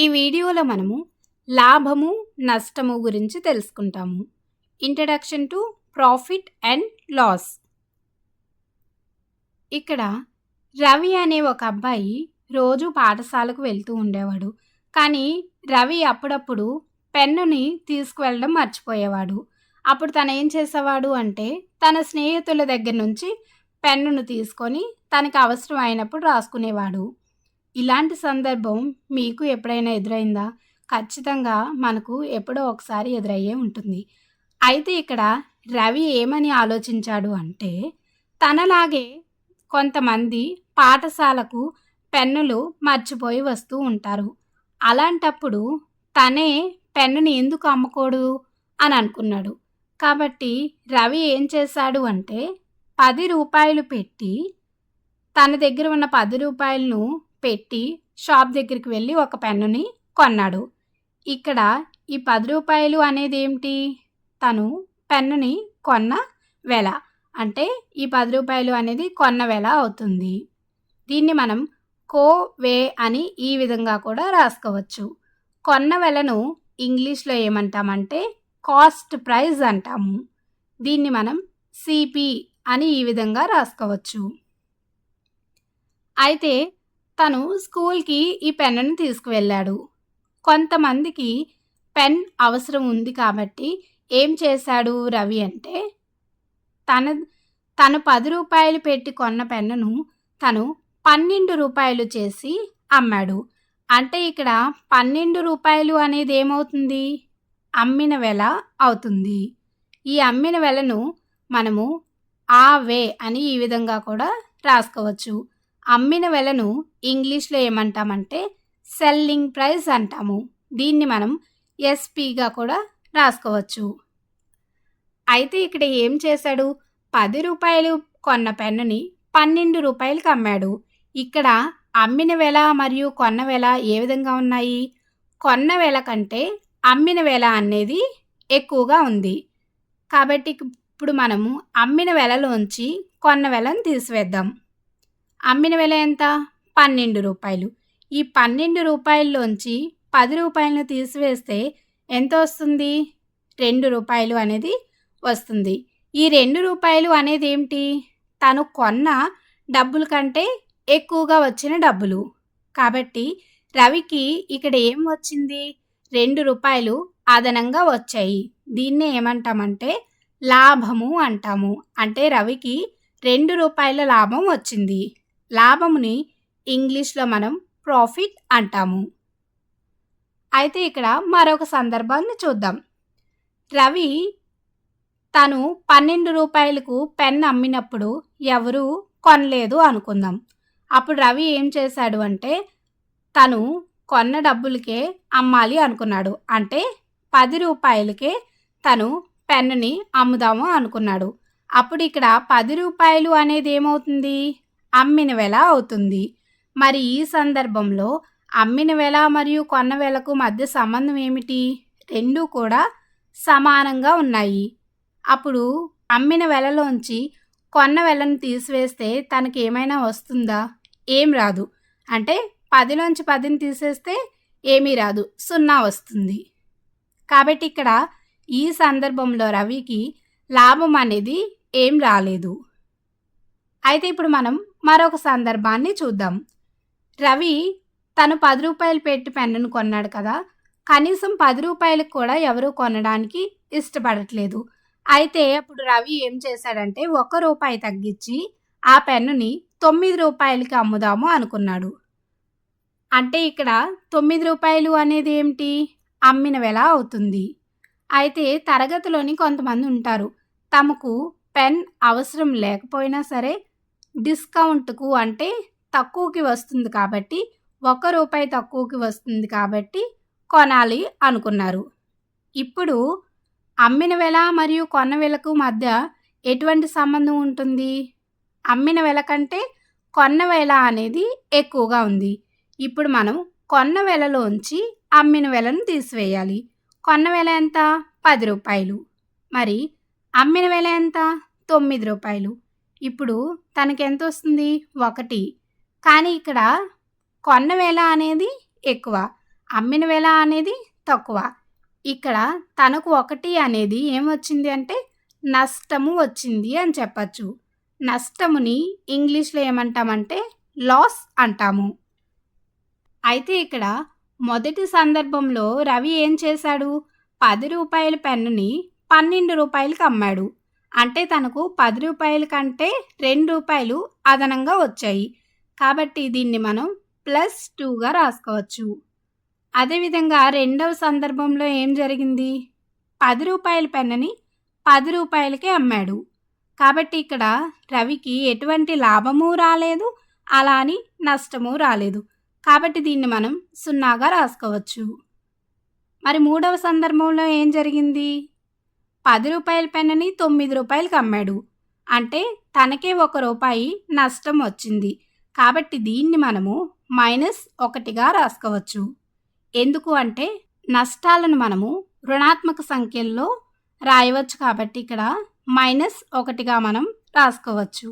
ఈ వీడియోలో మనము లాభము, నష్టము గురించి తెలుసుకుంటాము. Introduction to profit and loss. ఇక్కడ రవి అనే ఒక అబ్బాయి రోజు పాఠశాలకు వెళ్తూ ఉండేవాడు. కానీ రవి అప్పుడప్పుడు పెన్నుని తీసుకువెళ్ళడం మర్చిపోయేవాడు. అప్పుడు తను ఏం చేసేవాడు అంటే తన స్నేహితుల దగ్గర నుంచి పెన్నును తీసుకొని తనకు అవసరం అయినప్పుడు రాసుకునేవాడు. ఇలాంటి సందర్భం మీకు ఎప్పుడైనా ఎదురైందా? ఖచ్చితంగా మనకు ఎప్పుడో ఒకసారి ఎదురయ్యే ఉంటుంది. అయితే ఇక్కడ రవి ఏమని ఆలోచించాడు అంటే తనలాగే కొంతమంది పాఠశాలకు పెన్నులు మర్చిపోయి వస్తూ ఉంటారు. అలాంటప్పుడు తనే పెన్నుని ఎందుకు అమ్మకూడదు అని అనుకున్నాడు. కాబట్టి రవి ఏం చేశాడు అంటే రూ. 10 పెట్టి తన దగ్గర ఉన్న రూ. 10 పెట్టి షాప్ దగ్గరికి వెళ్ళి ఒక పెన్నుని కొన్నాడు. ఇక్కడ ఈ రూ. 10 అనేది ఏమిటి? తను పెన్నుని కొన్న వెల. అంటే ఈ రూ. 10 అనేది కొన్న వెల అవుతుంది. దీన్ని మనం వే అని ఈ విధంగా కూడా రాసుకోవచ్చు. కొన్న వెలను ఇంగ్లీష్లో ఏమంటామంటే కాస్ట్ ప్రైస్ అంటాము. దీన్ని మనం సిపి అని ఈ విధంగా రాసుకోవచ్చు. అయితే తను స్కూల్కి ఈ పెన్నుని తీసుకువెళ్ళాడు. కొంతమందికి పెన్ అవసరం ఉంది కాబట్టి ఏం చేశాడు రవి అంటే తను రూ. 10 పెట్టి కొన్న పెన్నును తను రూ. 12 చేసి అమ్మాడు. అంటే ఇక్కడ రూ. 12 అనేది ఏమవుతుంది? అమ్మిన వెల అవుతుంది. ఈ అమ్మిన వెలను మనము వే అని ఈ విధంగా కూడా రాసుకోవచ్చు. అమ్మిన వెలను ఇంగ్లీష్లో ఏమంటామంటే సెల్లింగ్ ప్రైస్ అంటాము. దీన్ని మనం ఎస్పీగా కూడా రాసుకోవచ్చు. అయితే ఇక్కడ ఏం చేశాడు? రూ. 10 కొన్న పెన్నుని రూ. 12కి అమ్మాడు. ఇక్కడ అమ్మిన వెల మరియు కొన్న వెల ఏ విధంగా ఉన్నాయి? కొన్న వెల కంటే అమ్మిన వెల అనేది ఎక్కువగా ఉంది. కాబట్టి ఇప్పుడు మనము అమ్మిన వెలలోంచి కొన్న వెలను తీసివేద్దాం. అమ్మిన వెల ఎంత? రూ. 12. ఈ రూ. 12లోంచి రూ. 10 తీసివేస్తే ఎంత వస్తుంది? రూ. 2 అనేది వస్తుంది. ఈ రూ. 2 అనేది ఏమిటి? తను కొన్న డబ్బుల కంటే ఎక్కువగా వచ్చిన డబ్బులు. కాబట్టి రవికి ఇక్కడ ఏం వచ్చింది? రూ. 2 అదనంగా వచ్చాయి. దీన్నే ఏమంటామంటే లాభము అంటాము. అంటే రవికి రూ. 2 లాభం వచ్చింది. లాభముని ఇంగ్లీష్లో మనం ప్రాఫిట్ అంటాము. అయితే ఇక్కడ మరొక సందర్భాన్ని చూద్దాం. రవి తను రూ. 12కు పెన్ అమ్మినప్పుడు ఎవరు కొనలేదు అనుకుందాం. అప్పుడు రవి ఏం చేశాడు అంటే తను కొన్న డబ్బులకే అమ్మాలి అనుకున్నాడు. అంటే రూ. 10కే తను పెన్నుని అమ్ముదాము అనుకున్నాడు. అప్పుడు ఇక్కడ రూ. 10 అనేది ఏమవుతుంది? అమ్మిన వెల అవుతుంది. మరి ఈ సందర్భంలో అమ్మిన వెల మరియు కొన్న వెలకు మధ్య సంబంధం ఏమిటి? రెండూ కూడా సమానంగా ఉన్నాయి. అప్పుడు అమ్మిన వెలలోంచి కొన్న వెలను తీసివేస్తే తనకి ఏమైనా వస్తుందా? ఏం రాదు. అంటే 10లోంచి 10ని తీసేస్తే ఏమీ రాదు, 0 వస్తుంది. కాబట్టి ఇక్కడ ఈ సందర్భంలో రవికి లాభం అనేది ఏం రాలేదు. అయితే ఇప్పుడు మనం మరొక సందర్భాన్ని చూద్దాం. రవి తను రూ. 10 పెట్టి పెన్నును కొన్నాడు కదా. కనీసం రూపాయలకు కూడా ఎవరు కొనడానికి ఇష్టపడట్లేదు. అయితే అప్పుడు రవి ఏం చేశాడంటే రూపాయి తగ్గించి ఆ పెన్నుని రూపాయలకి అమ్ముదాము అనుకున్నాడు. అంటే ఇక్కడ రూపాయలు అనేది ఏమిటి? అమ్మిన వెల అవుతుంది. అయితే తరగతిలోని కొంతమంది ఉంటారు, తమకు పెన్ అవసరం లేకపోయినా సరే డిస్కౌంట్కు అంటే తక్కువకి వస్తుంది కాబట్టి రూపాయి తక్కువకి వస్తుంది కాబట్టి కొనాలి అనుకున్నారు. ఇప్పుడు అమ్మిన వెల మరియు కొన్న వెలకు మధ్య ఎటువంటి సంబంధం ఉంటుంది? అమ్మిన వెల కంటే కొన్న వెల అనేది ఎక్కువగా ఉంది. ఇప్పుడు మనం కొన్న వెలలోంచి అమ్మిన వెలను తీసివేయాలి. కొన్న వెల ఎంత? రూ. 10. మరి అమ్మిన వెల ఎంత? రూ. 9. ఇప్పుడు తనకి ఎంత వస్తుంది? 1. కానీ ఇక్కడ కొన్న వెల అనేది ఎక్కువ. అమ్మిన వెల అనేది తక్కువ. ఇక్కడ తనకు 1 అనేది ఏమొచ్చింది అంటే నష్టము వచ్చింది అని చెప్పచ్చు. నష్టముని ఇంగ్లీష్‌లో ఏమంటామంటే లాస్ అంటాము. అయితే ఇక్కడ మొదటి సందర్భంలో రవి ఏం చేశాడు? రూ. 10 పెన్నుని రూ. 12కి అమ్మాడు. అంటే తనకు రూ. 10 కంటే రూ. 2 అదనంగా వచ్చాయి. కాబట్టి దీన్ని మనం +2గా రాసుకోవచ్చు. అదేవిధంగా రెండవ సందర్భంలో ఏం జరిగింది? రూ. 10 పెన్నుని రూ. 10కే అమ్మాడు. కాబట్టి ఇక్కడ రవికి ఎటువంటి లాభము రాలేదు, అలా అని నష్టము రాలేదు. కాబట్టి దీన్ని మనం 0గా రాసుకోవచ్చు. మరి మూడవ సందర్భంలో ఏం జరిగింది? రూ. 10 పెన్నుని రూ. 9కి అమ్మాడు. అంటే తనకే రూ. 1 నష్టం వచ్చింది. కాబట్టి దీన్ని మనము -1గా రాసుకోవచ్చు. ఎందుకు అంటే నష్టాలను మనము రుణాత్మక సంఖ్యల్లో రాయవచ్చు కాబట్టి ఇక్కడ -1గా మనం రాసుకోవచ్చు.